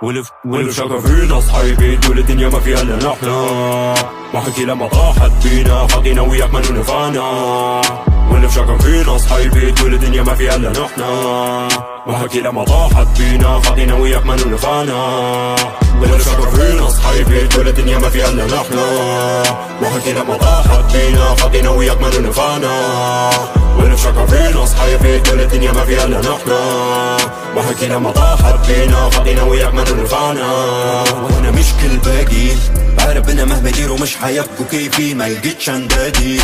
واللي شكر فينا صحيبي تقول الدنيا ما فيها الا نحنا. ما حكي لما طاحت بينا خطينا وياك ما نفعنا. واللي شكر فينا صحيبي تقول الدنيا ما فيها الا نحنا. ما حكي لما طاحت بينا خطينا وياك ما نفعنا. واللي شكر فينا صحيبي تقول الدنيا ما فيها الا نحنا. ما حكي لما طاحت بينا خطينا وياك ما نفعنا. واللي شكر فينا صحيبي تقول الدنيا ما فيها الا نحنا. ما حكي لما طاحت بينا خطينا وياك ما نفعنا. وانا مش كل باقي بعرف انا مهما يديروا مش حيبقوا كيفي. ما لقيتش اندادي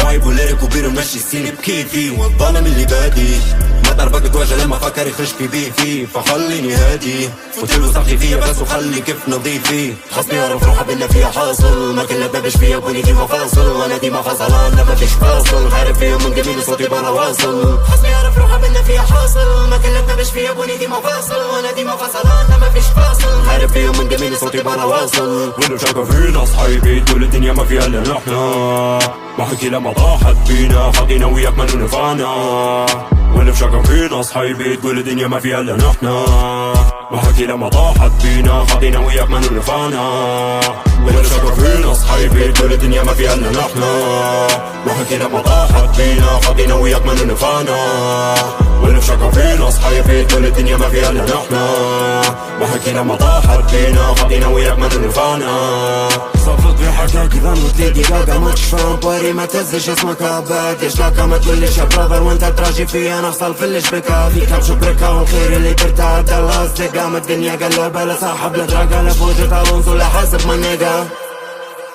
رايب وليرك وبيرو ماشي السين بكيفي. والظالم اللي بادي ما ضربك توجه لما فكر يخش في بي فيه. فخليني هادي فوتلو صحي فيا بس وخلي كيف نظيفي. خصني يعرف روحه بنا فيها حاصل. ما كل بابش فيا بوني ديما فاصل. وانا ديما فاصل انا ما فيش فاصل. عارف فيهم من جميل صوتي برا واصل. خصني يعرف روحه بنا فيها حاصل. ما كل بابش فيا بوني ديما فاصل. وانا ديما فاصل انا ما فيش فاصل. عارف فيهم من جميل صوتي برا واصل. واللي شكر فينا صحيبي تقول الدنيا ما فيها الا نحنا. ما حكي لما طاحت بينا خطينا وياك ما نفعنا. واللي شكر فينا صحيبي تقول الدنيا ما فيها الا نحنا. ما حكي لما طاحت بينا خطينا وياك ما نفعنا. واللي شكر فينا صحيبي تقول الدنيا ما فيها الا نحنا. ما حكي لما طاحت بينا خطينا وياك ما نفعنا. واللي شكر فينا صحيبي تقول الدنيا ما فيها الا نحنا. ما حكي لما طاحت بينا خطينا وياك ما نفعنا. صفت بحكاك ظن تلاقي جاجا ماتش فاهم باري. ما تهزش اسمك عباد يش لاكا ما تقوليش يا براذر وانت تراجي فيا. انا وصل فلش بكا فيك امشو بركا والخير اللي ترتعد الاصدقاء. ما الدنيا قلبها لا صاحب لا دراجا لا فوجة الونزو لا حاسب ما نيجا.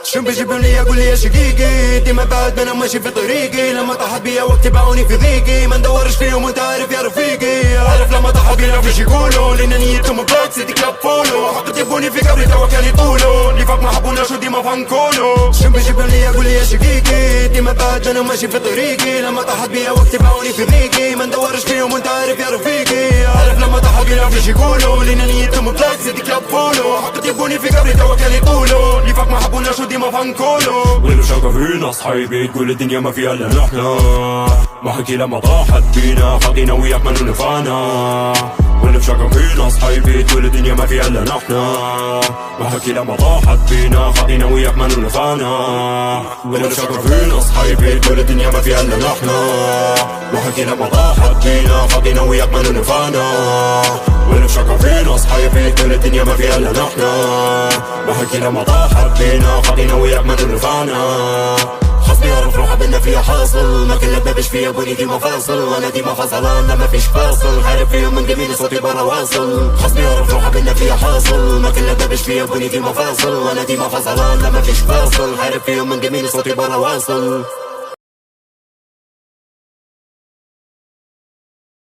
شنو بيجيبوا لي يقول لي يا شقيقي ديما بعد ما انا ماشي في طريقي. لما طاحت بيا وقت باعوني في ضيقي. ما ندورش فيهم وانت عارف يا رفيقي. عارف لما طاحت بينا فيش يقولوا لان نيتهم بلاك سيتي كلاب فولو. حق تجيبوني في قبري توا كان يطولوا. اللي فاق ما حبوناش وديما فانكولو. شنو بيجيبوا لي يقول لي يا شقيقي ديما بعد ما انا ماشي في طريقي. لما طاحت بيا وقت باعوني في ضيقي. ما ندورش فيهم وانت عارف يا رفيقي. عارف لما طاحت بينا فيش يقولوا لان نيتهم بلاك سيتي كلاب فولو. حق تجيبوني في قبري توا كان يطولوا. اللي فاق ما حبوناش وديما فانكولو. واللي شكر فينا صحيبي تقول الدنيا ما فيها الا نحنا. ما حكي لما طاحت بينا خطينا وياك ما نفعنا. واللي شكر فينا صحيبي تقول الدنيا ما فيها الا نحنا. ما حكي لما طاحت بينا خطينا وياك ما نفعنا. واللي شكر فينا صحيبي تقول الدنيا ما فيها الا نحنا. ما حكي لما طاحت بينا خطينا وياك ما نفعنا. واللي شكر فينا صحيبي تقول الدنيا ما فيها الا نحنا. ما حكي لما طاحت بينا خطينا وياك ما نفعنا. خصني يعرف روحه بنا فيها حاصل. ما كل بابش فيا بوني ديما فاصل. وانا ديما فاصل انا ما فيش فاصل. عارف فيهم من جميل صوتي برا واصل. خصني يعرف روحه بنا فيها حاصل. ما كل بابش فيا بوني ديما فاصل. وانا ديما فاصل انا ما فيش فاصل. عارف فيهم من جميل صوتي برا واصل.